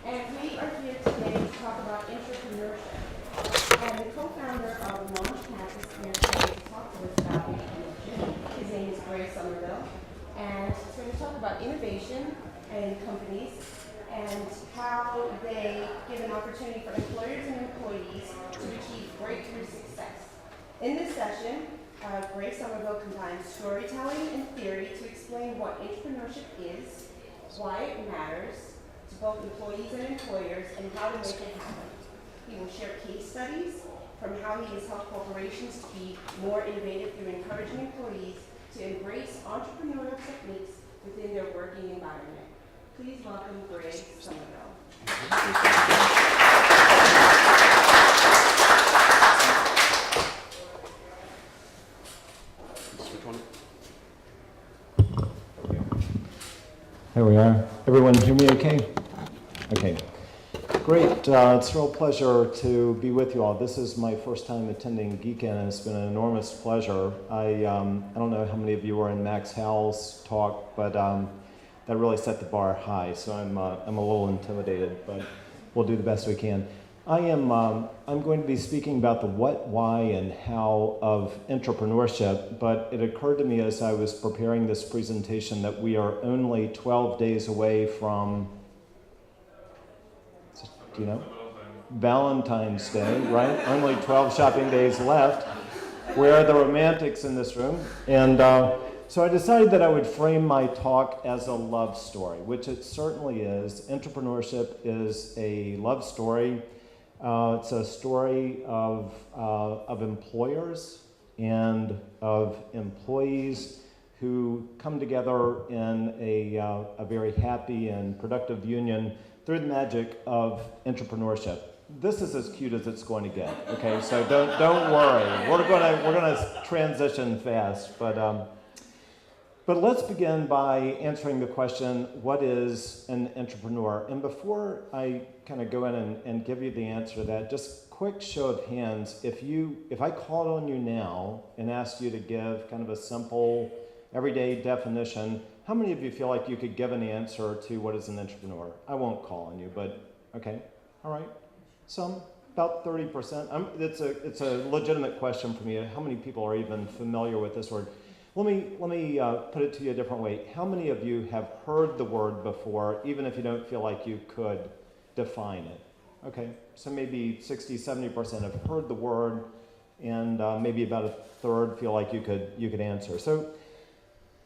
And we are here today to talk about entrepreneurship. And the co-founder of Launchpad is here today to talk to us about entrepreneurship. His name is Gray Somerville. And so we're going to talk about innovation in companies and how they give an opportunity for employers and employees to achieve breakthrough success. In this session, Gray Somerville combines storytelling and theory to explain what entrepreneurship is, why it matters to both employees and employers, and how to make it happen. He will share case studies from how he has helped corporations to be more innovative through encouraging employees to embrace entrepreneurial techniques within their working environment. Please welcome Gray Somerville. Here we are. Everyone hear me okay? Okay. Great. It's a real pleasure to be with you all. This is my first time attending Geekend, and it's been an enormous pleasure. I don't know how many of you were in Max Howell's talk, but that really set the bar high, so I'm a little intimidated, but we'll do the best we can. I'm going to be speaking about the what, why, and how of entrepreneurship, but it occurred to me as I was preparing this presentation that we are only 12 days away from, do you know? Valentine's Day, right? Only 12 shopping days left. Where are the romantics in this room? And so I decided that I would frame my talk as a love story, which it certainly is. Entrepreneurship is a love story. It's a story of employers and of employees who come together in a very happy and productive union through the magic of entrepreneurship. This is as cute as it's going to get. Okay, so don't worry. We're gonna transition fast, but let's begin by answering the question, what is an entrepreneur? And before I kind of go in and give you the answer to that, just quick show of hands, if I called on you now and asked you to give kind of a simple, everyday definition, how many of you feel like you could give an answer to what is an entrepreneur? I won't call on you, but okay, all right. Some, about 30%. It's a legitimate question for me. How many people are even familiar with this word? Let me put it to you a different way. How many of you have heard the word before, even if you don't feel like you could define it? Okay, so maybe 60, 70% have heard the word, and maybe about a third feel like you could answer. So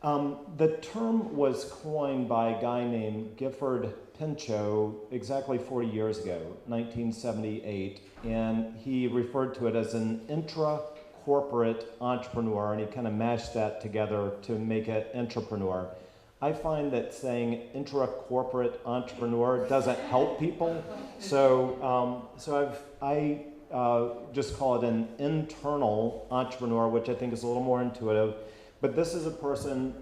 the term was coined by a guy named Gifford Pinchot exactly 40 years ago, 1978, and he referred to it as an intracorporate entrepreneur, and he kind of mashed that together to make it entrepreneur. I find that saying intracorporate entrepreneur doesn't help people, so I just call it an internal entrepreneur, which I think is a little more intuitive. But this is a person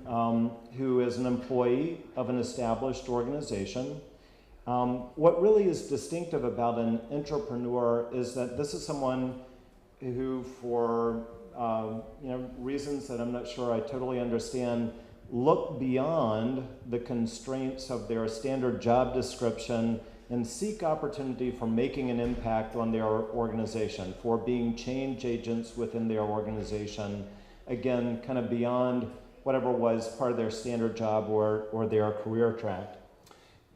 who is an employee of an established organization. What really is distinctive about an entrepreneur is that this is someone who, for reasons that I'm not sure I totally understand, look beyond the constraints of their standard job description and seek opportunity for making an impact on their organization, for being change agents within their organization, again, kind of beyond whatever was part of their standard job or their career track.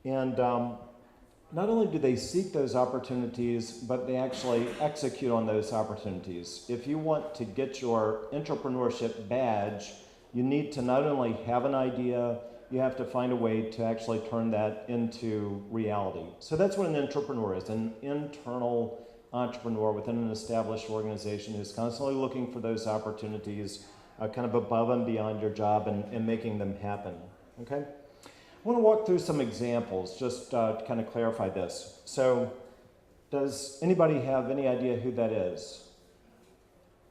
And not only do they seek those opportunities, but they actually execute on those opportunities. If you want to get your entrepreneurship badge, you need to not only have an idea, you have to find a way to actually turn that into reality. So that's what an entrepreneur is, an internal entrepreneur within an established organization who's constantly looking for those opportunities kind of above and beyond your job and making them happen, okay? I want to walk through some examples just to kind of clarify this. So does anybody have any idea who that is?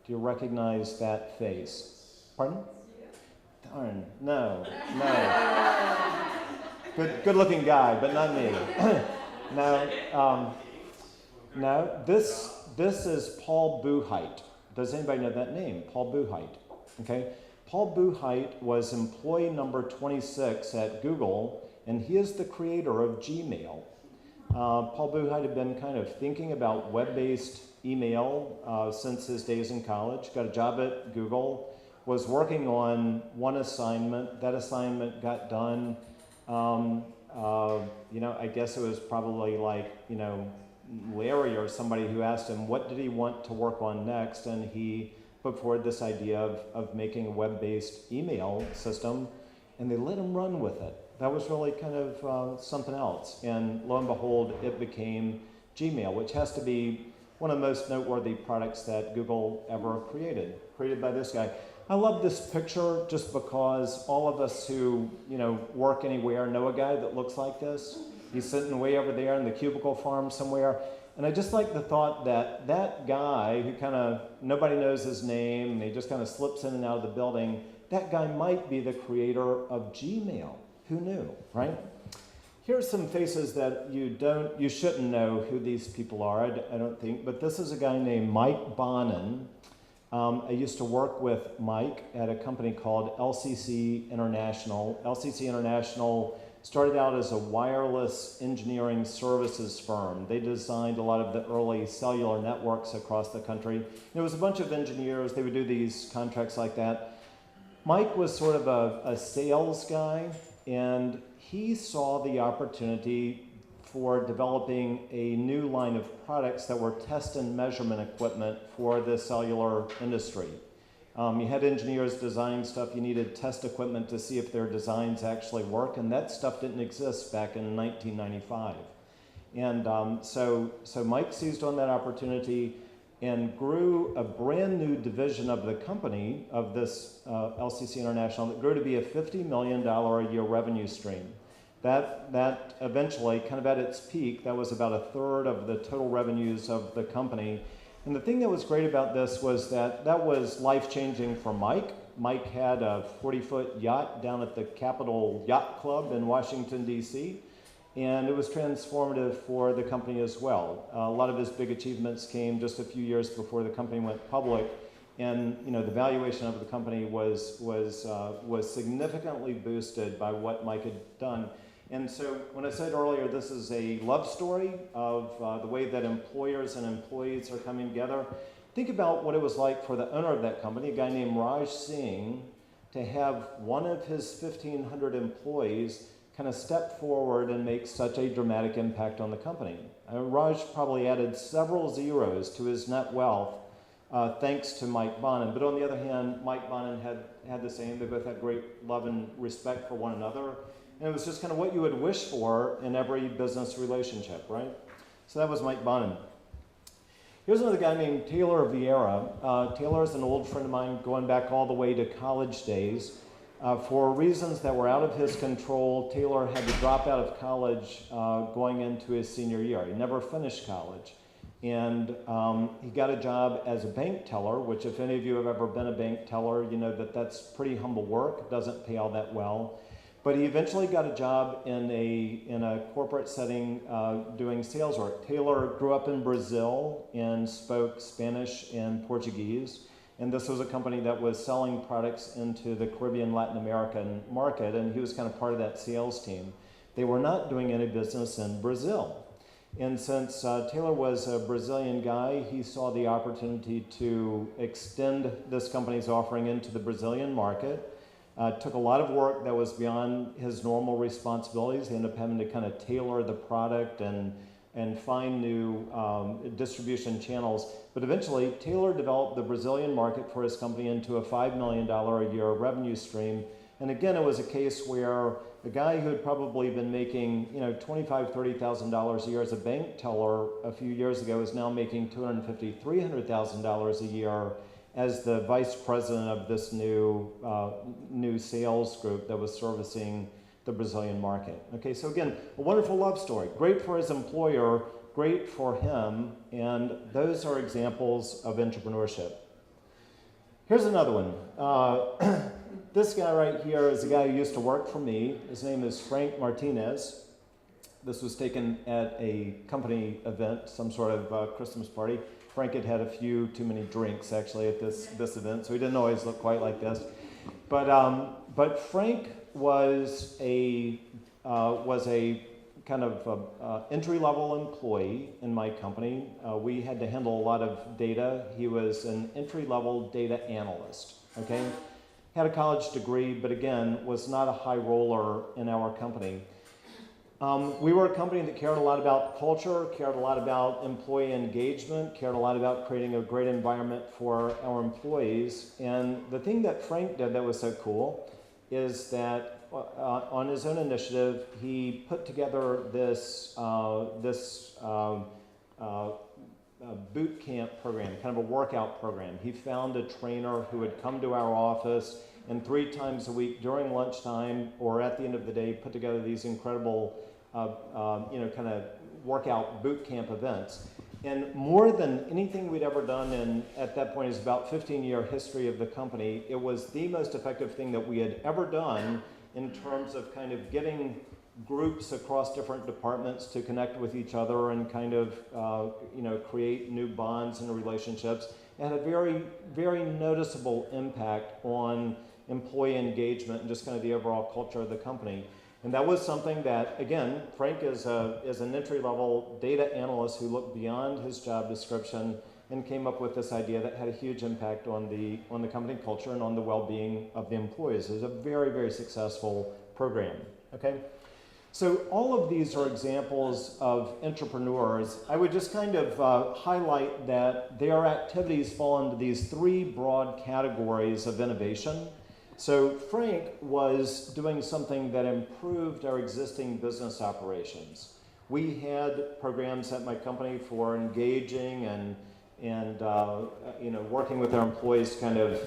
Do you recognize that face? Pardon? Darn, no. Good looking guy, but not me. No, this is Paul Buchheit. Does anybody know that name? Paul Buchheit, okay? Paul Buchheit was employee number 26 at Google, and he is the creator of Gmail. Paul Buchheit had been kind of thinking about web-based email since his days in college, got a job at Google, was working on one assignment. That assignment got done. I guess it was probably like, Larry or somebody who asked him what did he want to work on next, and he put forward this idea of making a web-based email system, and they let him run with it. That was really kind of something else, and lo and behold, it became Gmail, which has to be one of the most noteworthy products that Google ever created by this guy. I love this picture just because all of us who work anywhere know a guy that looks like this. He's sitting way over there in the cubicle farm somewhere. And I just like the thought that that guy who nobody knows his name, and he just kind of slips in and out of the building, that guy might be the creator of Gmail. Who knew, right? Here's some faces that you shouldn't know who these people are, I don't think, but this is a guy named Mike Bonin. I used to work with Mike at a company called LCC International. LCC International started out as a wireless engineering services firm. They designed a lot of the early cellular networks across the country. There was a bunch of engineers. They would do these contracts like that. Mike was sort of a sales guy, and he saw the opportunity for developing a new line of products that were test and measurement equipment for the cellular industry. You had engineers designing stuff, you needed test equipment to see if their designs actually work, and that stuff didn't exist back in 1995. And so Mike seized on that opportunity and grew a brand new division of the company, of this LCC International, that grew to be a $50 million a year revenue stream. That eventually, kind of at its peak, that was about a third of the total revenues of the company. And the thing that was great about this was that was life-changing for Mike. Mike had a 40-foot yacht down at the Capitol Yacht Club in Washington, D.C., and it was transformative for the company as well. A lot of his big achievements came just a few years before the company went public, and the valuation of the company was significantly boosted by what Mike had done. And so when I said earlier this is a love story of the way that employers and employees are coming together, think about what it was like for the owner of that company, a guy named Raj Singh, to have one of his 1,500 employees kind of step forward and make such a dramatic impact on the company. Raj probably added several zeros to his net wealth thanks to Mike Bonin. But on the other hand, Mike Bonin had the same. They both had great love and respect for one another. And it was just kind of what you would wish for in every business relationship, right? So that was Mike Bonin. Here's another guy named Taylor Vieira. Taylor is an old friend of mine going back all the way to college days. For reasons that were out of his control, Taylor had to drop out of college going into his senior year. He never finished college. And he got a job as a bank teller, which if any of you have ever been a bank teller, you know that that's pretty humble work. It doesn't pay all that well. But he eventually got a job in a corporate setting doing sales work. Taylor grew up in Brazil and spoke Spanish and Portuguese. And this was a company that was selling products into the Caribbean, Latin American market, and he was kind of part of that sales team. They were not doing any business in Brazil. And since Taylor was a Brazilian guy, he saw the opportunity to extend this company's offering into the Brazilian market. Took a lot of work that was beyond his normal responsibilities. He ended up having to kind of tailor the product and find new distribution channels. But eventually, Taylor developed the Brazilian market for his company into a $5 million a year revenue stream. And again, it was a case where a guy who had probably been making $25,000, $30,000 a year as a bank teller a few years ago is now making $250,000, $300,000 a year as the vice president of this new sales group that was servicing the Brazilian market. Okay, so again, a wonderful love story. Great for his employer, great for him, and those are examples of entrepreneurship. Here's another one. This guy right here is a guy who used to work for me. His name is Frank Martinez. This was taken at a company event, some sort of Christmas party. Frank had had a few too many drinks actually at this event, so he didn't always look quite like this. But Frank was a kind kind of entry-level employee in my company. We had to handle a lot of data. He was an entry-level data analyst, okay? Had a college degree, but again, was not a high roller in our company. We were a company that cared a lot about culture, cared a lot about employee engagement, cared a lot about creating a great environment for our employees. And the thing that Frank did that was so cool is that on his own initiative, he put together this boot camp program, kind of a workout program. He found a trainer who would come to our office and 3 times a week during lunchtime or at the end of the day put together these incredible kind of workout boot camp events. And more than anything we'd ever done at that point is about 15-year history of the company, it was the most effective thing that we had ever done in terms of kind of getting groups across different departments to connect with each other and kind of create new bonds and relationships. It had a very, very noticeable impact on employee engagement and just kind of the overall culture of the company. And that was something that, again, Frank is an entry-level data analyst who looked beyond his job description and came up with this idea that had a huge impact on the company culture and on the well-being of the employees. It was a very, very successful program, okay? So all of these are examples of entrepreneurs. I would just kind of highlight that their activities fall into these 3 broad categories of innovation. So Frank was doing something that improved our existing business operations. We had programs at my company for engaging and working with our employees to kind of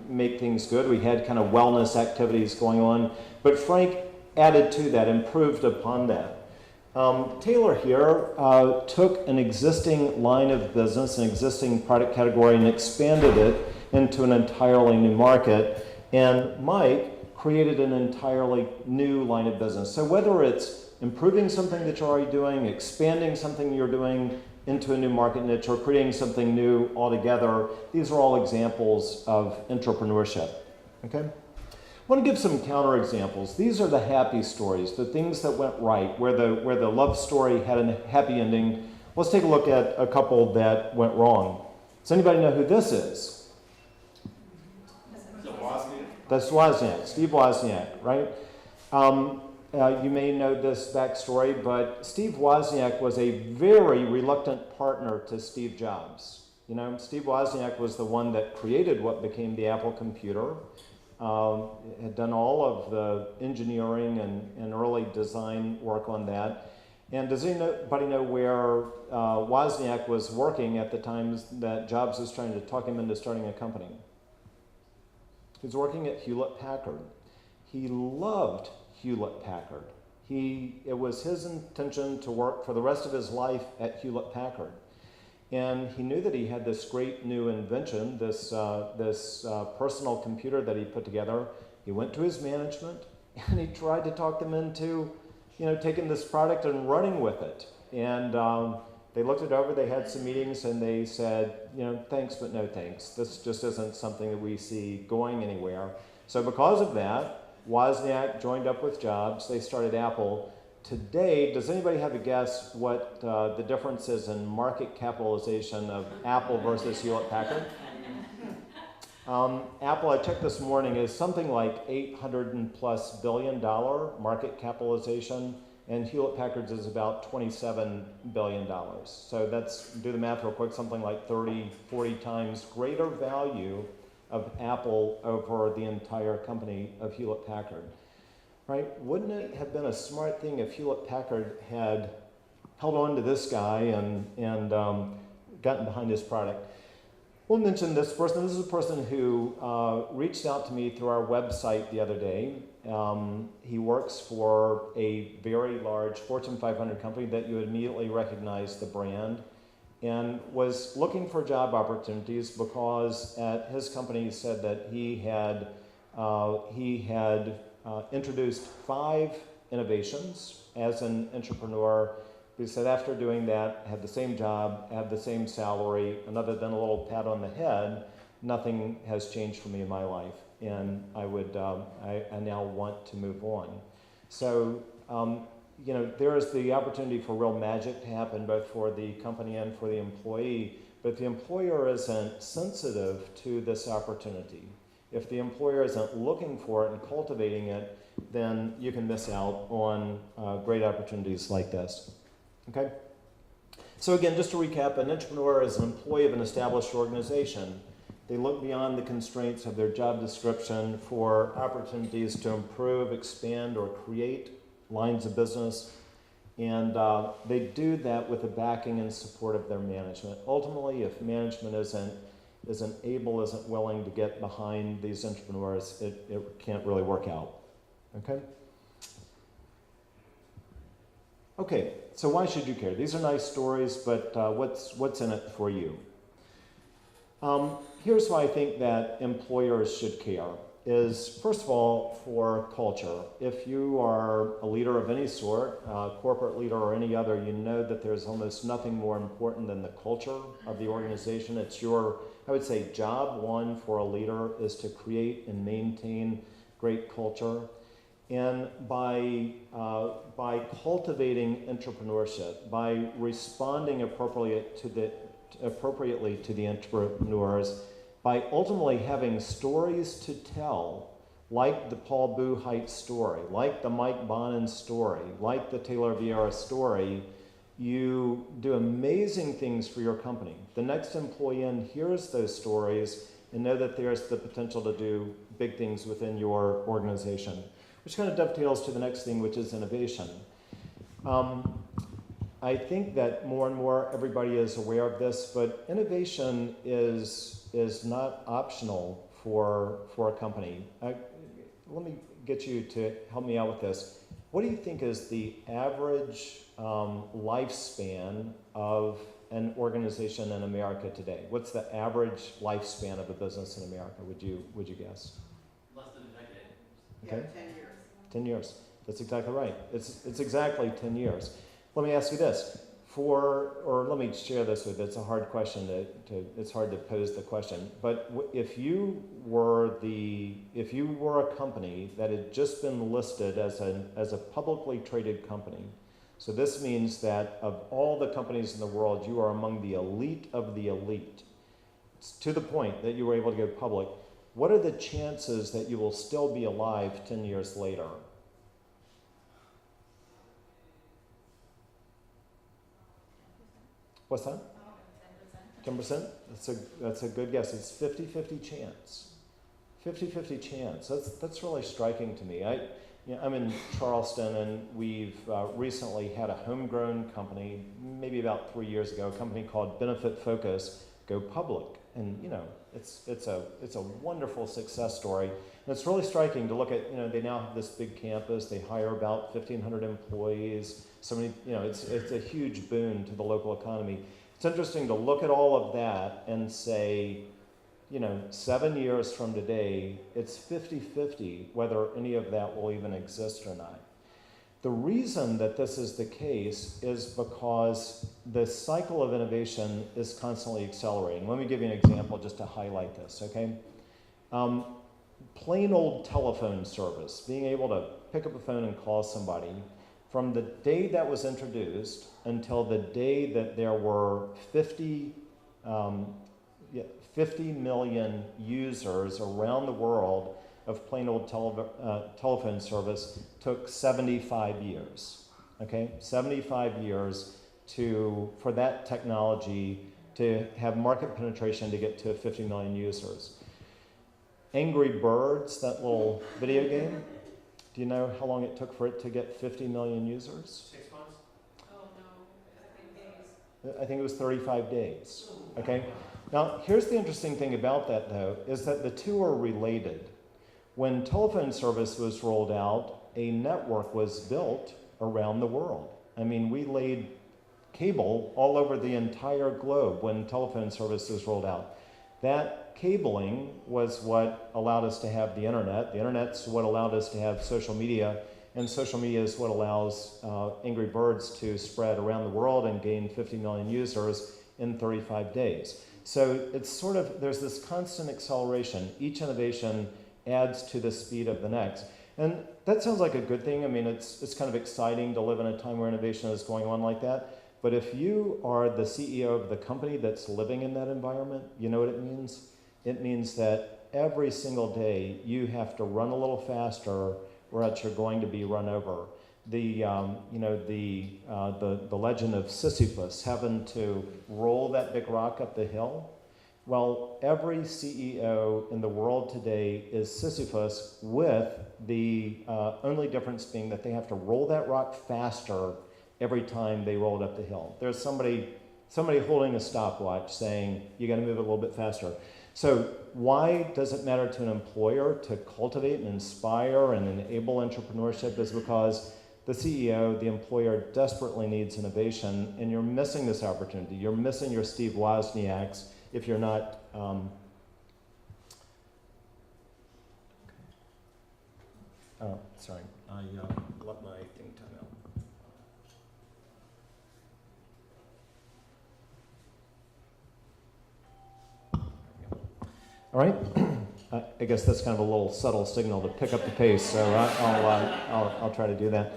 make things good. We had kind of wellness activities going on, but Frank added to that, improved upon that. Taylor here took an existing line of business, an existing product category, and expanded it into an entirely new market. And Mike created an entirely new line of business. So whether it's improving something that you're already doing, expanding something you're doing into a new market niche, or creating something new altogether, these are all examples of entrepreneurship, okay? I want to give some counterexamples. These are the happy stories, the things that went right, where the love story had a happy ending. Let's take a look at a couple that went wrong. Does anybody know who this is? That's Wozniak, Steve Wozniak, right? You may know this backstory, but Steve Wozniak was a very reluctant partner to Steve Jobs. You know, Steve Wozniak was the one that created what became the Apple computer, had done all of the engineering and early design work on that. And does anybody know where Wozniak was working at the time that Jobs was trying to talk him into starting a company? He was working at Hewlett Packard. He loved Hewlett Packard. It was his intention to work for the rest of his life at Hewlett Packard. And he knew that he had this great new invention, this personal computer that he put together. He went to his management and he tried to talk them into, taking this product and running with it. And they looked it over, they had some meetings, and they said, thanks, but no thanks. This just isn't something that we see going anywhere. So because of that, Wozniak joined up with Jobs. They started Apple. Today, does anybody have a guess what the difference is in market capitalization of Apple versus Hewlett Packard? Apple, I checked this morning, is something like $800+ billion market capitalization. And Hewlett Packard's is about $27 billion. So that's, do the math real quick, something like 30, 40 times greater value of Apple over the entire company of Hewlett Packard, right? Wouldn't it have been a smart thing if Hewlett Packard had held on to this guy and gotten behind his product? We'll mention this person. This is a person who reached out to me through our website the other day. He works for a very large Fortune 500 company that you would immediately recognize the brand, and was looking for job opportunities because at his company he said that he had introduced 5 innovations as an entrepreneur. He said after doing that, had the same job, had the same salary, and other than a little pat on the head, nothing has changed for me in my life, and I now want to move on. So there is the opportunity for real magic to happen both for the company and for the employee, but if the employer isn't sensitive to this opportunity, if the employer isn't looking for it and cultivating it, then you can miss out on great opportunities like this. Okay? So again, just to recap, an entrepreneur is an employee of an established organization. They look beyond the constraints of their job description for opportunities to improve, expand, or create lines of business. And they do that with the backing and support of their management. Ultimately, if management isn't able, isn't willing to get behind these entrepreneurs, it can't really work out. Okay? Okay, so why should you care? These are nice stories, but what's in it for you? Here's why I think that employers should care. Is first of all for culture. If you are a leader of any sort, corporate leader or any other, you know that there's almost nothing more important than the culture of the organization. It's your, I would say, job one for a leader is to create and maintain great culture. And by cultivating entrepreneurship, by responding appropriately to the entrepreneurs, by ultimately having stories to tell, like the Paul Buchheit story, like the Mike Bonin story, like the Taylor Vieira story, you do amazing things for your company. The next employee in hears those stories and know that there's the potential to do big things within your organization, which kind of dovetails to the next thing, which is innovation. I think that more and more everybody is aware of this, but innovation is not optional for a company. Let me get you to help me out with this. What do you think is the average lifespan of an organization in America today? What's the average lifespan of a business in America? Would you guess? Less than a decade. Okay. Yeah, 10 years. 10 years. That's exactly right. It's exactly 10 years. Let me ask you this. Let me share this with you. It's a hard question it's hard to pose the question. But if you were a company that had just been listed as a publicly traded company, so this means that of all the companies in the world, you are among the elite of the elite. It's to the point that you were able to go public. What are the chances that you will still be alive 10 years later? What's that? 10%? That's a good guess. It's 50-50 chance. 50-50 chance. That's really striking to me. I'm in Charleston, and we've recently had a homegrown company, maybe about 3 years ago, a company called Benefit Focus, go public. And it's a wonderful success story. And it's really striking to look at, they now have this big campus, they hire about 1,500 employees, so many, it's a huge boon to the local economy. It's interesting to look at all of that and say, 7 years from today, it's 50-50 whether any of that will even exist or not. The reason that this is the case is because the cycle of innovation is constantly accelerating. Let me give you an example just to highlight this, okay? Plain old telephone service, being able to pick up a phone and call somebody, from the day that was introduced until the day that there were 50 million users around the world of plain old telephone service took 75 years, okay? 75 years for that technology to have market penetration to get to 50 million users. Angry Birds, that little video game, do you know how long it took for it to get 50 million users? 6 months? Oh, no, I think it was 35 days, okay? Now, here's the interesting thing about that, though, is that the two are related. When telephone service was rolled out, a network was built around the world. I mean, we laid cable all over the entire globe when telephone service was rolled out. That cabling was what allowed us to have the internet. The internet's what allowed us to have social media, and social media is what allows Angry Birds to spread around the world and gain 50 million users in 35 days. So it's there's this constant acceleration. Each innovation adds to the speed of the next. And that sounds like a good thing. I mean, it's kind of exciting to live in a time where innovation is going on like that. But if you are the CEO of the company that's living in that environment, you know what it means? It means that every single day you have to run a little faster or else you're going to be run over. The legend of Sisyphus having to roll that big rock up the hill. Well, every CEO in the world today is Sisyphus, with the only difference being that they have to roll that rock faster every time they roll it up the hill. There's somebody holding a stopwatch saying, you gotta move it a little bit faster. So why does it matter to an employer to cultivate and inspire and enable entrepreneurship? Is because the CEO, the employer, desperately needs innovation, and you're missing this opportunity. You're missing your Steve Wozniaks if you're not. Oh, sorry, I let my thing time out. All right, I guess that's kind of a little subtle signal to pick up the pace, so I'll try to do that.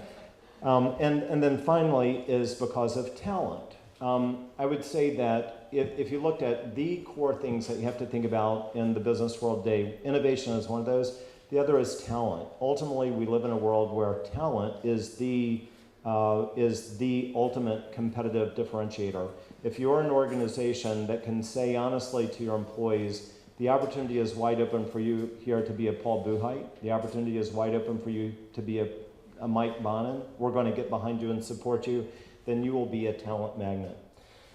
And then finally is because of talent. I would say that if you looked at the core things that you have to think about in the business world today, innovation is one of those. The other is talent. Ultimately, we live in a world where talent is the ultimate competitive differentiator. If you're an organization that can say honestly to your employees, the opportunity is wide open for you here to be a Paul Buchheit. The opportunity is wide open for you to be a Mike Bonin. We're going to get behind you and support you. Then you will be a talent magnet.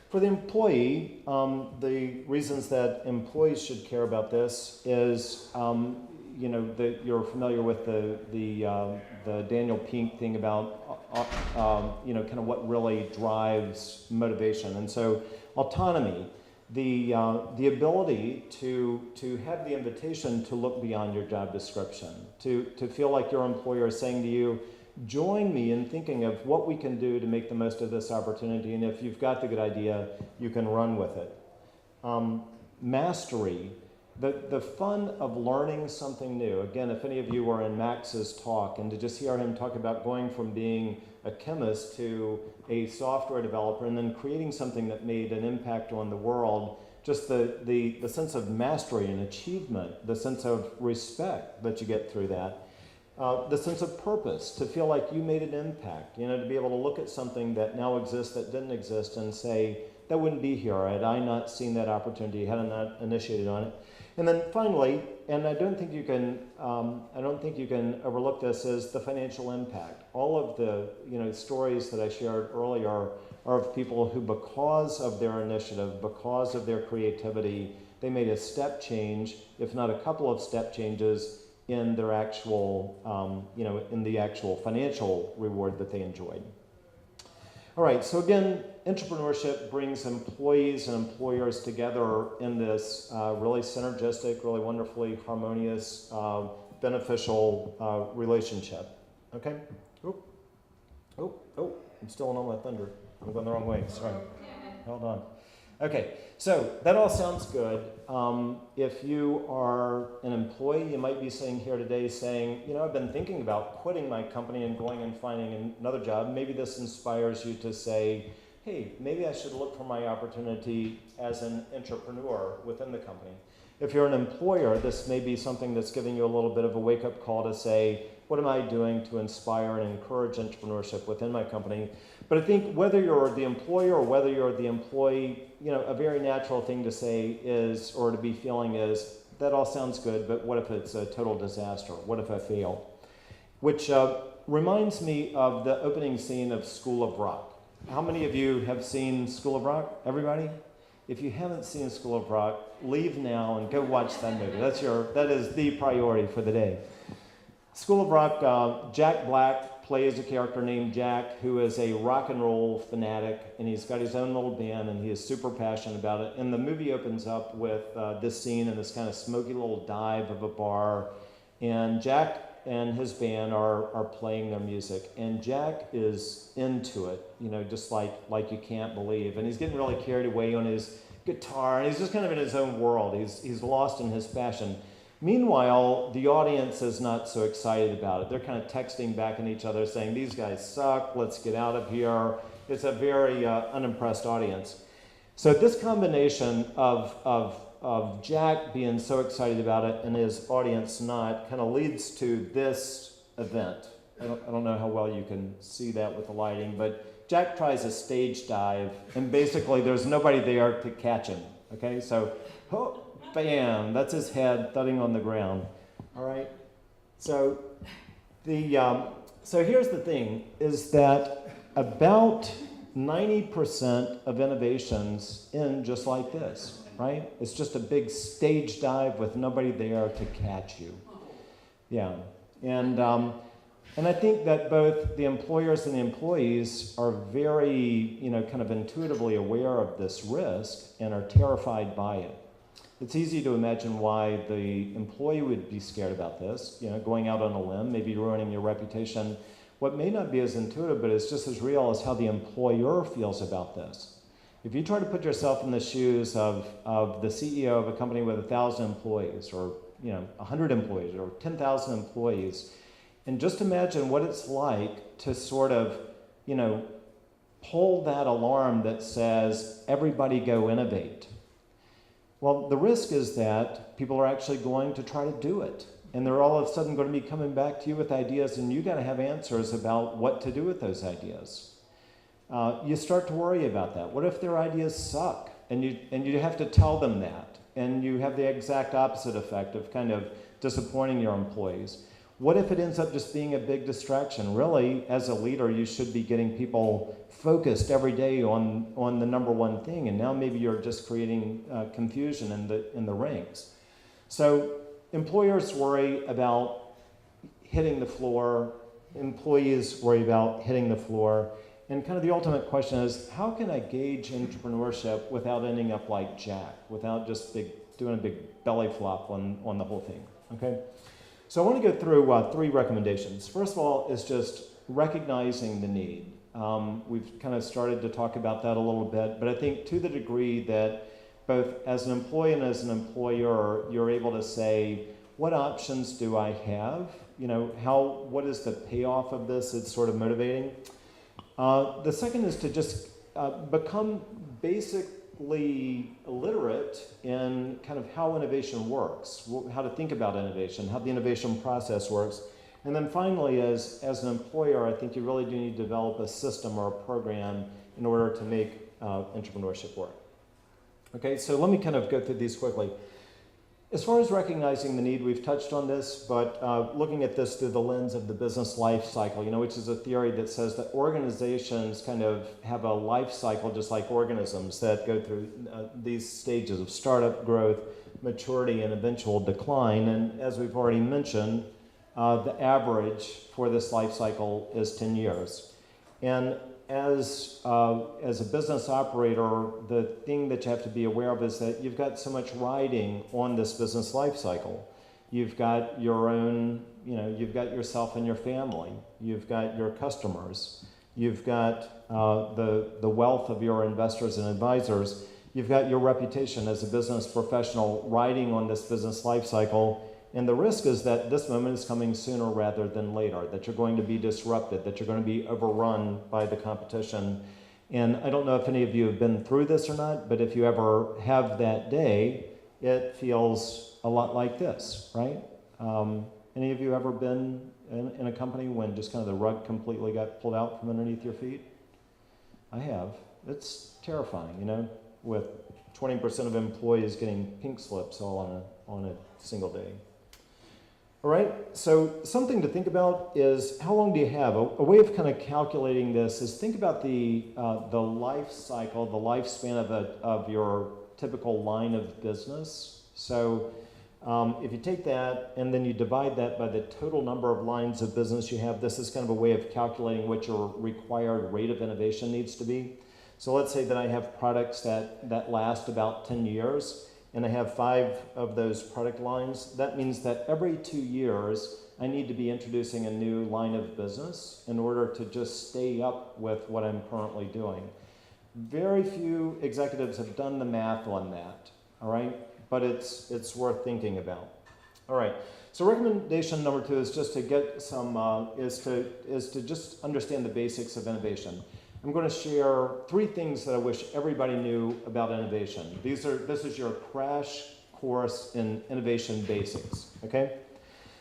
For the employee, the reasons that employees should care about this is, you're familiar with the Daniel Pink thing about, kind of what really drives motivation. And so autonomy. The ability to have the invitation to look beyond your job description, to feel like your employer is saying to you, join me in thinking of what we can do to make the most of this opportunity, and if you've got the good idea, you can run with it. Mastery, the fun of learning something new. Again, if any of you were in Max's talk, and to just hear him talk about going from being a chemist to a software developer and then creating something that made an impact on the world, just the sense of mastery and achievement, the sense of respect that you get through that, the sense of purpose, to feel like you made an impact, to be able to look at something that now exists that didn't exist and say, that wouldn't be here had I not seen that opportunity, had I not initiated on it. And then finally, and I don't think you can overlook this, is the financial impact. All of the stories that I shared earlier are of people who, because of their initiative, because of their creativity, they made a step change, if not a couple of step changes, in their actual, in the actual financial reward that they enjoyed. All right, so again, entrepreneurship brings employees and employers together in this really synergistic, really wonderfully harmonious, beneficial relationship. Okay? Oh, I'm stealing all my thunder. I'm going the wrong way, sorry. Hold on. Okay, so that all sounds good. If you are an employee, you might be sitting here today saying, I've been thinking about quitting my company and going and finding another job. Maybe this inspires you to say, hey, maybe I should look for my opportunity as an entrepreneur within the company. If you're an employer, this may be something that's giving you a little bit of a wake-up call to say, what am I doing to inspire and encourage entrepreneurship within my company? But I think whether you're the employer or whether you're the employee, a very natural thing to say is, or to be feeling is, that all sounds good, but what if it's a total disaster? What if I fail? Which reminds me of the opening scene of School of Rock. How many of you have seen School of Rock? Everybody? If you haven't seen School of Rock, leave now and go watch that movie. That is the priority for the day. School of Rock, Jack Black plays a character named Jack who is a rock and roll fanatic, and he's got his own little band, and he is super passionate about it. And the movie opens up with this scene in this kind of smoky little dive of a bar, and Jack and his band are playing their music, and Jack is into it, just like you can't believe. And he's getting really carried away on his guitar, and he's just kind of in his own world. He's lost in his passion. Meanwhile, the audience is not so excited about it. They're kind of texting back at each other saying, these guys suck, let's get out of here. It's a very unimpressed audience. So this combination of Jack being so excited about it and his audience not kind of leads to this event. I don't know how well you can see that with the lighting, but Jack tries a stage dive, and basically there's nobody there to catch him. Okay, so oh, bam, that's his head thudding on the ground. All right, so so here's the thing: is that about 90% of innovations end just like this, right? It's just a big stage dive with nobody there to catch you. Yeah, and I think that both the employers and the employees are very, kind of intuitively aware of this risk and are terrified by it. It's easy to imagine why the employee would be scared about this, going out on a limb, maybe ruining your reputation. What may not be as intuitive, but is just as real as how the employer feels about this. If you try to put yourself in the shoes of the CEO of a company with 1,000 employees, or 100 employees, or 10,000 employees, and just imagine what it's like to sort of, pull that alarm that says, everybody go innovate. Well, the risk is that people are actually going to try to do it. And they're all of a sudden going to be coming back to you with ideas, and you got to have answers about what to do with those ideas. You start to worry about that. What if their ideas suck? And you have to tell them that. And you have the exact opposite effect of kind of disappointing your employees. What if it ends up just being a big distraction? Really, as a leader, you should be getting people focused every day on the number one thing, and now maybe you're just creating confusion in the ranks. So employers worry about hitting the floor, employees worry about hitting the floor, and kind of the ultimate question is, how can I gauge entrepreneurship without ending up like Jack, without just doing a big belly flop on the whole thing, okay? So I want to go through 3 recommendations. First of all is just recognizing the need. We've kind of started to talk about that a little bit, but I think to the degree that both as an employee and as an employer, you're able to say, what options do I have? What is the payoff of this? It's sort of motivating. The second is to just become basically literate in kind of how innovation works, how to think about innovation, how the innovation process works. And then finally, as an employer, I think you really do need to develop a system or a program in order to make entrepreneurship work. Okay, so let me kind of go through these quickly. As far as recognizing the need, we've touched on this, but looking at this through the lens of the business life cycle, which is a theory that says that organizations kind of have a life cycle just like organisms that go through these stages of startup, growth, maturity, and eventual decline. And as we've already mentioned, the average for this life cycle is 10 years. And as a business operator, the thing that you have to be aware of is that you've got so much riding on this business life cycle. You've got your own, you've got yourself and your family. You've got your customers. You've got the wealth of your investors and advisors. You've got your reputation as a business professional riding on this business life cycle. And the risk is that this moment is coming sooner rather than later, that you're going to be disrupted, that you're going to be overrun by the competition. And I don't know if any of you have been through this or not, but if you ever have that day, it feels a lot like this, right? Any of you ever been in a company when just kind of the rug completely got pulled out from underneath your feet? I have. It's terrifying, with 20% of employees getting pink slips all on a single day. All right, so something to think about is how long do you have? A way of kind of calculating this is think about the life cycle, the lifespan of your typical line of business. So if you take that and then you divide that by the total number of lines of business you have, this is kind of a way of calculating what your required rate of innovation needs to be. So let's say that I have products that last about 10 years. And I have 5 of those product lines. That means that every 2 years, I need to be introducing a new line of business in order to just stay up with what I'm currently doing. Very few executives have done the math on that, all right? But it's worth thinking about. All right. So recommendation number 2 is just to get some is to just understand the basics of innovation. I'm going to share 3 things that I wish everybody knew about innovation. This is your crash course in innovation basics. Okay.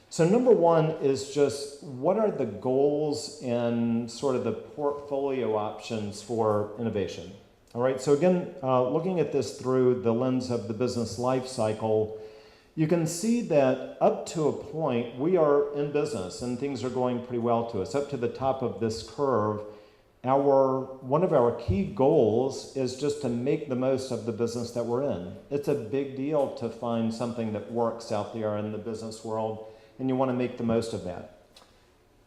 So number 1 is just what are the goals and sort of the portfolio options for innovation. All right. So again, looking at this through the lens of the business life cycle, you can see that up to a point, we are in business and things are going pretty well to us. Up to the top of this curve, one of our key goals is just to make the most of the business that we're in. It's a big deal to find something that works out there in the business world, and you want to make the most of that.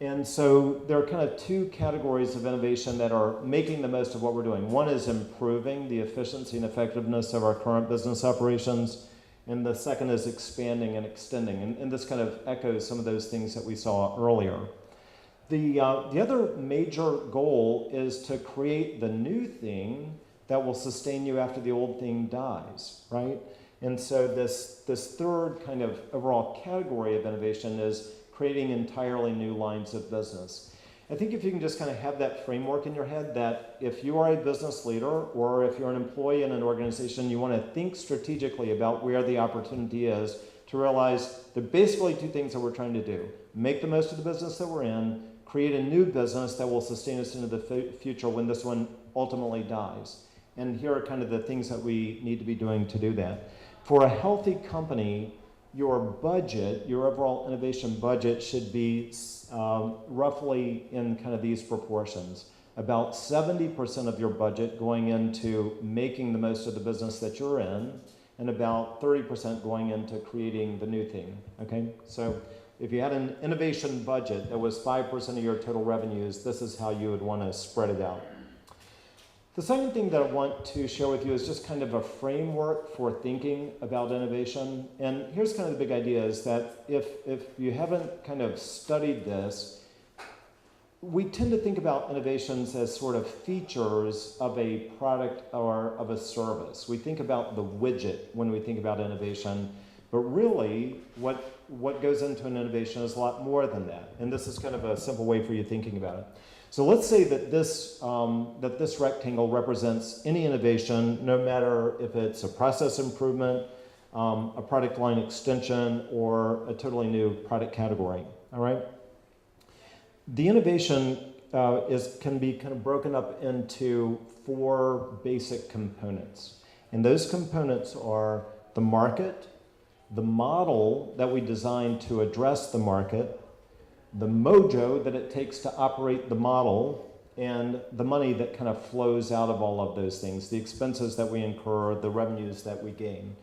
And so there are kind of 2 categories of innovation that are making the most of what we're doing. One is improving the efficiency and effectiveness of our current business operations. And the second is expanding and extending. And this kind of echoes some of those things that we saw earlier. The other major goal is to create the new thing that will sustain you after the old thing dies, right? And so this third kind of overall category of innovation is creating entirely new lines of business. I think if you can just kind of have that framework in your head that if you are a business leader or if you're an employee in an organization, you want to think strategically about where the opportunity is to realize there are basically 2 things that we're trying to do. Make the most of the business that we're in, create a new business that will sustain us into the future when this one ultimately dies. And here are kind of the things that we need to be doing to do that. For a healthy company, your budget, your overall innovation budget should be roughly in kind of these proportions. About 70% of your budget going into making the most of the business that you're in, and about 30% going into creating the new thing, okay? So if you had an innovation budget that was 5% of your total revenues, this is how you would want to spread it out. The second thing that I want to share with you is just kind of a framework for thinking about innovation. And here's kind of the big idea is that if you haven't kind of studied this, we tend to think about innovations as sort of features of a product or of a service. We think about the widget when we think about innovation, but really what goes into an innovation is a lot more than that. And this is kind of a simple way for you thinking about it. So let's say that this rectangle represents any innovation, no matter if it's a process improvement, a product line extension, or a totally new product category, all right? The innovation can be kind of broken up into 4 basic components. And those components are the market, the model that we designed to address the market, the mojo that it takes to operate the model, and the money that kind of flows out of all of those things, the expenses that we incur, the revenues that we gain.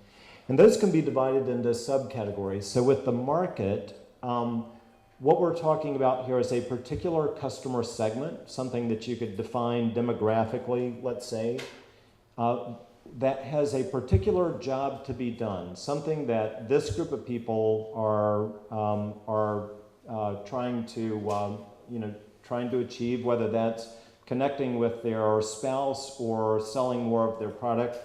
And those can be divided into subcategories. So with the market, what we're talking about here is a particular customer segment, something that you could define demographically, let's say, that has a particular job to be done, something that this group of people are trying to achieve, whether that's connecting with their spouse or selling more of their product,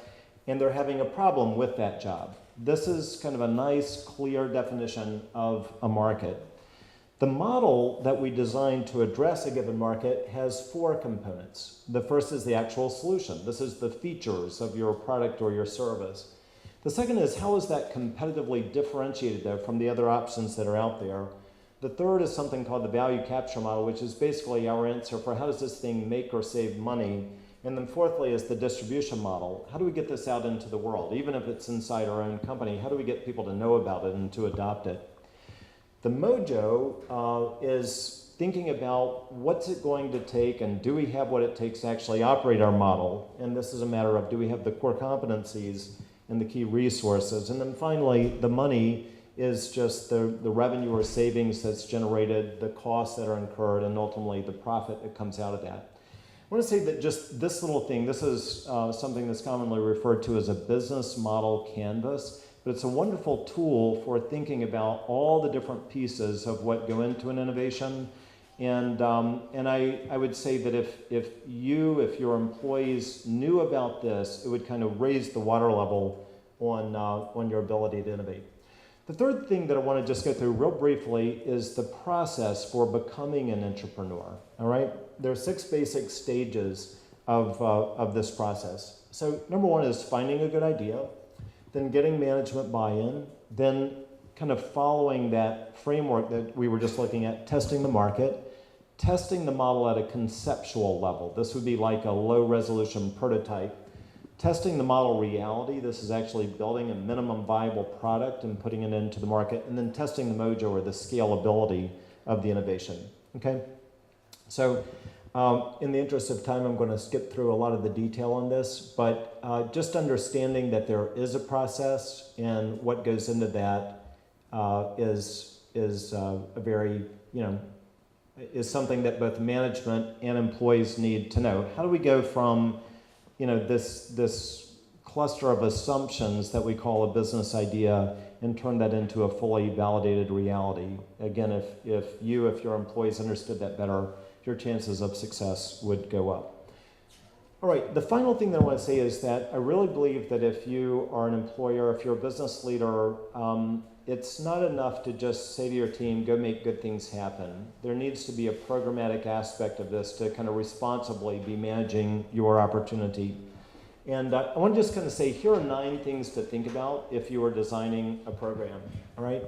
and they're having a problem with that job. This is kind of a nice, clear definition of a market. The model that we designed to address a given market has 4 components. The first is the actual solution. This is the features of your product or your service. The second is how is that competitively differentiated though from the other options that are out there. The third is something called the value capture model, which is basically our answer for how does this thing make or save money. And then fourthly is the distribution model. How do we get this out into the world? Even if it's inside our own company, how do we get people to know about it and to adopt it? The mojo is thinking about what's it going to take and do we have what it takes to actually operate our model? And this is a matter of do we have the core competencies and the key resources? And then finally, the money is just the revenue or savings that's generated, the costs that are incurred, and ultimately the profit that comes out of that. I want to say that just this little thing, this is something that's commonly referred to as a business model canvas, but it's a wonderful tool for thinking about all the different pieces of what go into an innovation. And I would say that if your employees knew about this, it would kind of raise the water level on your ability to innovate. The third thing that I want to just go through real briefly is the process for becoming an entrepreneur, all right? There are 6 basic stages of this process. So number 1 is finding a good idea, then getting management buy-in, then kind of following that framework that we were just looking at, testing the market, testing the model at a conceptual level. This would be like a low-resolution prototype. Testing the model reality, this is actually building a minimum viable product and putting it into the market, and then testing the mojo or the scalability of the innovation, okay? So in the interest of time, I'm going to skip through a lot of the detail on this, but just understanding that there is a process and what goes into that is a very, is something that both management and employees need to know. How do we go from this cluster of assumptions that we call a business idea and turn that into a fully validated reality? Again, if your employees understood that better, your chances of success would go up. All right, the final thing that I want to say is that I really believe that if you are an employer, if you're a business leader, it's not enough to just say to your team, go make good things happen. There needs to be a programmatic aspect of this to kind of responsibly be managing your opportunity. And I want to just kind of say, here are 9 things to think about if you are designing a program, all right?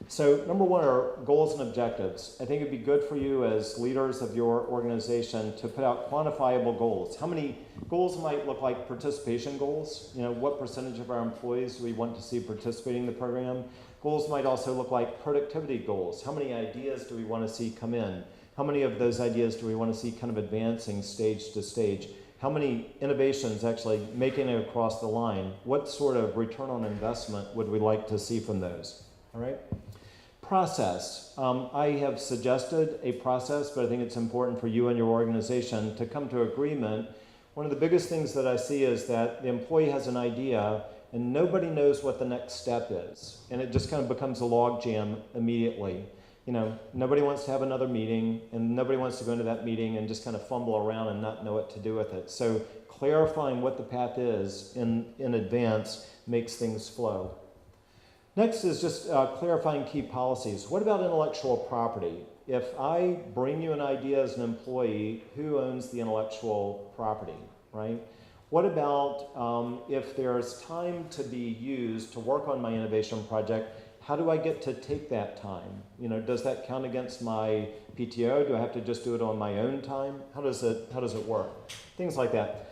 So number 1 are goals and objectives. I think it'd be good for you as leaders of your organization to put out quantifiable goals. How many goals might look like participation goals? What percentage of our employees do we want to see participating in the program? Goals might also look like productivity goals. How many ideas do we want to see come in? How many of those ideas do we want to see kind of advancing stage to stage? How many innovations actually making it across the line? What sort of return on investment would we like to see from those? All right? Process. I have suggested a process, but I think it's important for you and your organization to come to agreement. One of the biggest things that I see is that the employee has an idea and nobody knows what the next step is. And it just kind of becomes a logjam immediately. Nobody wants to have another meeting, and nobody wants to go into that meeting and just kind of fumble around and not know what to do with it. So clarifying what the path is in advance makes things flow. Next is just clarifying key policies. What about intellectual property? If I bring you an idea as an employee, who owns the intellectual property, right? What about if there's time to be used to work on my innovation project, how do I get to take that time? Does that count against my PTO? Do I have to just do it on my own time? How does it work? Things like that.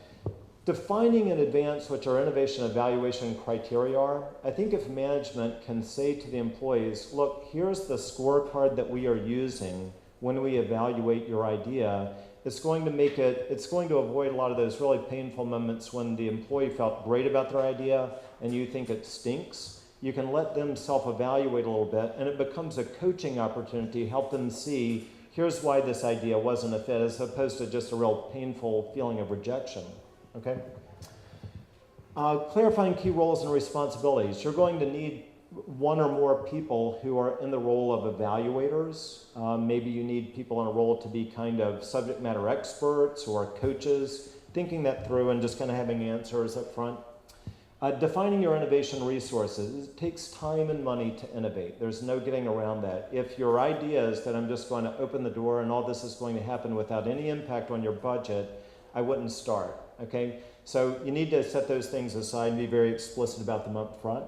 Defining in advance what our innovation evaluation criteria are. I think if management can say to the employees, look, here's the scorecard that we are using when we evaluate your idea, it's going to avoid a lot of those really painful moments when the employee felt great about their idea and you think it stinks. You can let them self-evaluate a little bit, and it becomes a coaching opportunity, help them see, here's why this idea wasn't a fit, as opposed to just a real painful feeling of rejection, okay? Clarifying key roles and responsibilities. You're going to need 1 or more people who are in the role of evaluators. Maybe you need people in a role to be kind of subject matter experts or coaches, thinking that through and just kind of having answers up front. Defining your innovation resources. It takes time and money to innovate. There's no getting around that. If your idea is that I'm just going to open the door and all this is going to happen without any impact on your budget, I wouldn't start, okay? So you need to set those things aside and be very explicit about them up front.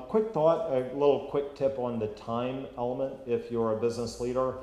Quick thought, a little quick tip on the time element if you're a business leader.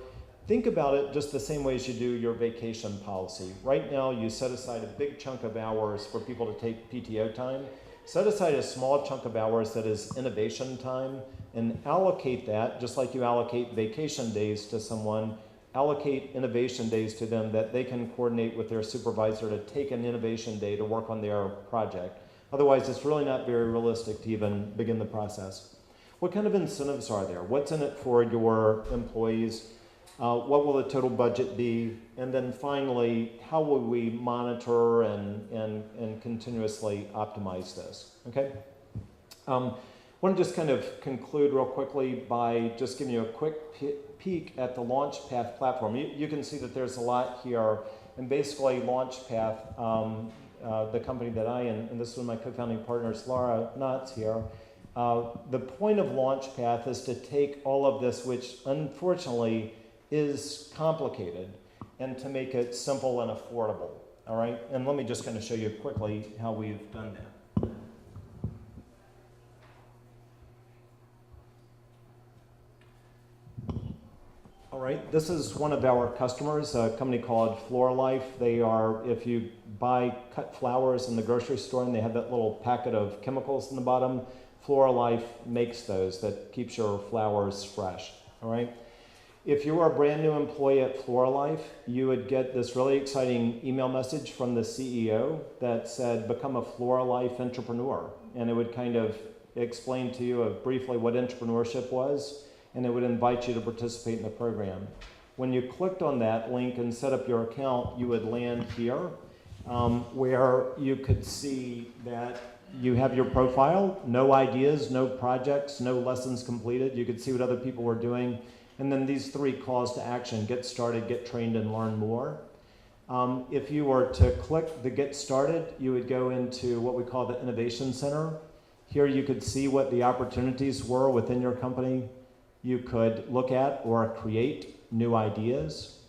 Think about it just the same way as you do your vacation policy. Right now, you set aside a big chunk of hours for people to take PTO time. Set aside a small chunk of hours that is innovation time and allocate that, just like you allocate vacation days to someone, allocate innovation days to them that they can coordinate with their supervisor to take an innovation day to work on their project. Otherwise, it's really not very realistic to even begin the process. What kind of incentives are there? What's in it for your employees? What will the total budget be? And then finally, how will we monitor and continuously optimize this? Okay? I want to just kind of conclude real quickly by just giving you a quick peek at the Launchpad platform. You can see that there's a lot here, and basically Launchpad, the company that and this is one of my co-founding partners, Laura Knotts here, The point of Launchpad is to take all of this, which unfortunately is complicated, and to make it simple and affordable. All right, and let me just kind of show you quickly how we've done that. All right, this is one of our customers, a company called Floral Life. They are, if you buy cut flowers in the grocery store and they have that little packet of chemicals in the bottom, Floral Life makes those that keeps your flowers fresh. All right. If you were a brand new employee at Floral Life, you would get this really exciting email message from the CEO that said, become a Floral Life Intrapreneur. And it would kind of explain to you briefly what Intrapreneurship was, and it would invite you to participate in the program. When you clicked on that link and set up your account, you would land here, where you could see that you have your profile, no ideas, no projects, no lessons completed. You could see what other people were doing. And then these 3 calls to action: get started, get trained, and learn more. If you were to click the get started, you would go into what we call the Innovation Center. Here you could see what the opportunities were within your company. You could look at or create new ideas.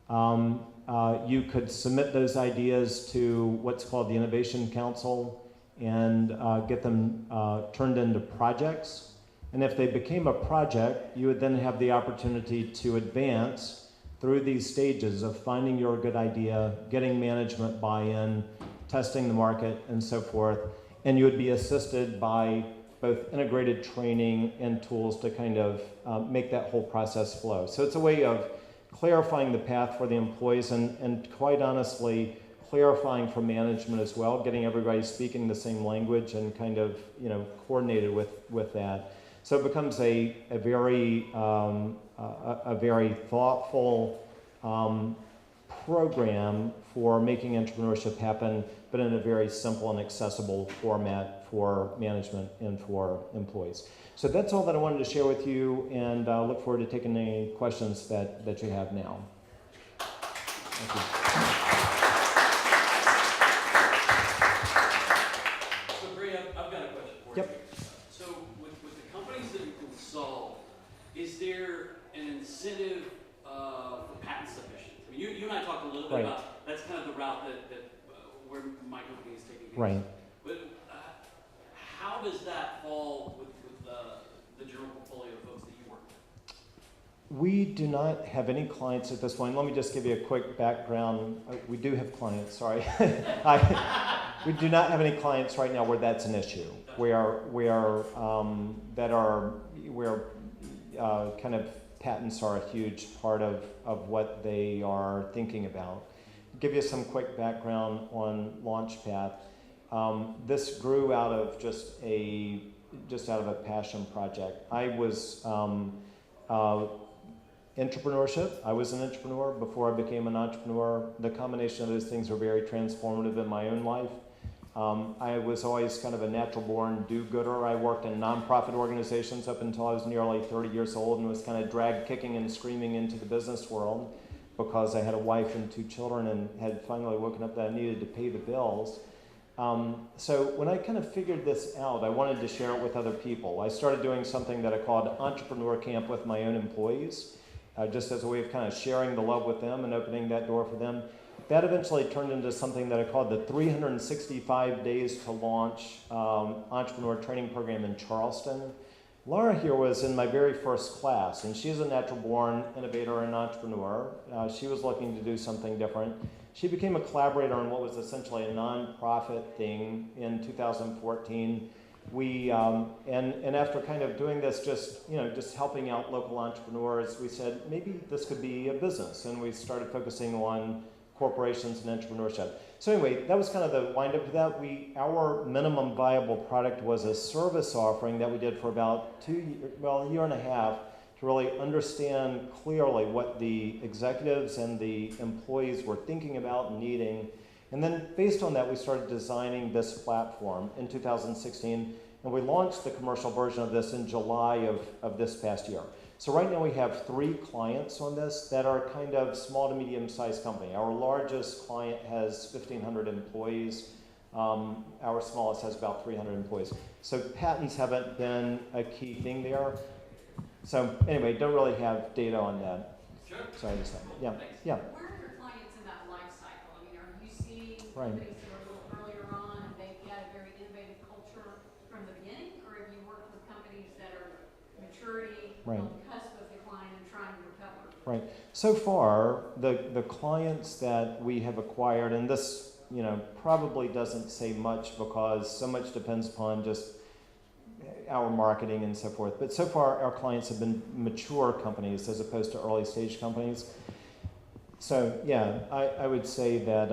You could submit those ideas to what's called the Innovation Council and get them turned into projects. And if they became a project, you would then have the opportunity to advance through these stages of finding your good idea, getting management buy-in, testing the market, and so forth. And you would be assisted by both integrated training and tools to kind of make that whole process flow. So it's a way of clarifying the path for the employees and quite honestly, clarifying for management as well, getting everybody speaking the same language and kind of, coordinated with that. So it becomes a very thoughtful program for making entrepreneurship happen, but in a very simple and accessible format for management and for employees. So that's all that I wanted to share with you, and I look forward to taking any questions that you have now. Thank you. So, Gray, I've got a question for you. Yep. So, with the companies that you consult, is there an incentive for patent submissions? I mean, you and I talked a little bit about that's kind of the route that where my company is taking things. Right. But how does that fall with the general portfolio of folks that you work with? We do not have any clients at this point. Let me just give you a quick background. We do have clients, sorry. We do not have any clients right now where that's an issue, where kind of patents are a huge part of what they are thinking about. Give you some quick background on Launchpad. This grew out of just out of a passion project. I was Intrapreneurship. I was an entrepreneur before I became an entrepreneur. The combination of those things were very transformative in my own life. I was always kind of a natural-born do-gooder. I worked in nonprofit organizations up until I was nearly 30 years old and was kind of dragged kicking and screaming into the business world because I had a wife and 2 children and had finally woken up that I needed to pay the bills. So when I kind of figured this out, I wanted to share it with other people. I started doing something that I called Entrepreneur Camp with my own employees, just as a way of kind of sharing the love with them and opening that door for them. That eventually turned into something that I called the 365 Days to Launch Entrepreneur Training Program in Charleston. Laura here was in my very first class, and she's a natural-born innovator and entrepreneur. She was looking to do something different. She became a collaborator on what was essentially a nonprofit thing in 2014. We and after kind of doing this, just helping out local entrepreneurs, we said maybe this could be a business, and we started focusing on corporations and entrepreneurship. So anyway, that was kind of the wind up to that. Our minimum viable product was a service offering that we did for about a year and a half to really understand clearly what the executives and the employees were thinking about and needing. And then based on that, we started designing this platform in 2016, and we launched the commercial version of this in July of this past year. So right now we have 3 clients on this that are kind of small to medium-sized company. Our largest client has 1,500 employees. Our smallest has about 300 employees. So patents haven't been a key thing there. So anyway, don't really have data on that. Sure. Sorry to say. Yeah, Thanks. yeah, Where are your clients in that life cycle? I mean, are you seeing Right. companies that are a little earlier on and they've got a very innovative culture from the beginning? Or have you worked with companies that are maturity Right. on the cusp of decline and trying to recover? right. So far, the clients that we have acquired, and this, probably doesn't say much because so much depends upon just our marketing and so forth. But so far, our clients have been mature companies as opposed to early stage companies. So yeah, I would say that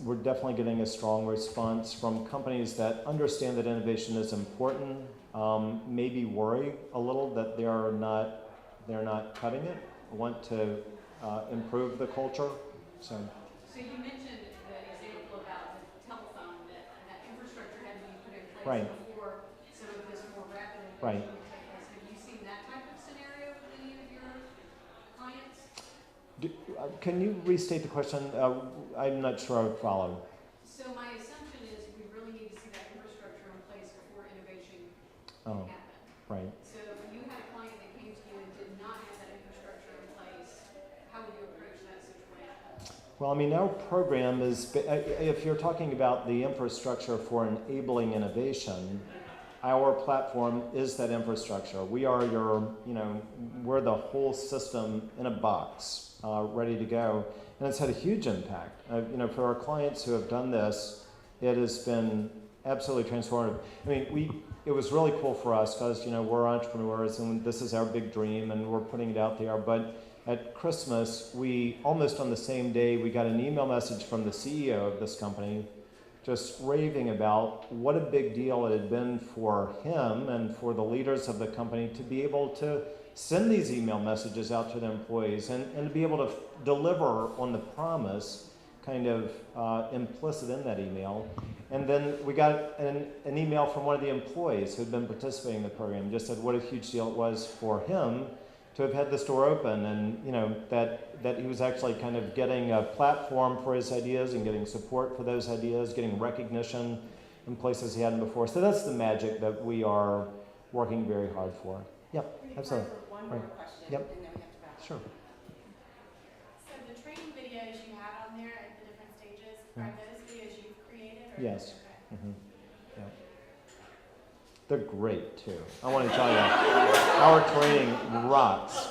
we're definitely getting a strong response from companies that understand that innovation is important. Maybe worry a little that they're not cutting it. Want to improve the culture. So So you mentioned the example about the telephone, that infrastructure had to be put in place Right. before some of this more rapid Right. innovation would take place. Have you seen that type of scenario with any of your clients? can you restate the question? I'm not sure I would follow. So my assumption is we really need to see that infrastructure in place before innovation Oh, can happen. right. So if you had a client that came to you and did not have that infrastructure in place, how would you approach that situation? Well, I mean, our program is, if you're talking about the infrastructure for enabling innovation, our platform is that infrastructure. We are we're the whole system in a box, ready to go. And it's had a huge impact. For our clients who have done this, it has been absolutely transformative. I mean, it was really cool for us because, we're entrepreneurs and this is our big dream and we're putting it out there. But at Christmas, we, almost on the same day, we got an email message from the CEO of this company just raving about what a big deal it had been for him and for the leaders of the company to be able to send these email messages out to their employees and to be able to deliver on the promise kind of implicit in that email. And then we got an email from one of the employees who had been participating in the program, just said what a huge deal it was for him to have had this door open and that he was actually kind of getting a platform for his ideas and getting support for those ideas, getting recognition in places he hadn't before. So that's the magic that we are working very hard for. Yep, absolutely. One more question, Yep. and then we have to wrap up. Sure. So the training videos you had on there at the different stages, are those videos you've created? Or Yes. Okay. Mm-hmm. Yeah. They're great too. I want to tell you, our training rocks.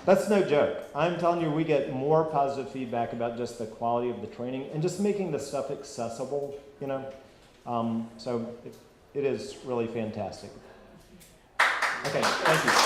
That's no joke. I'm telling you, we get more positive feedback about just the quality of the training and just making the stuff accessible, So it is really fantastic. Okay, thank you.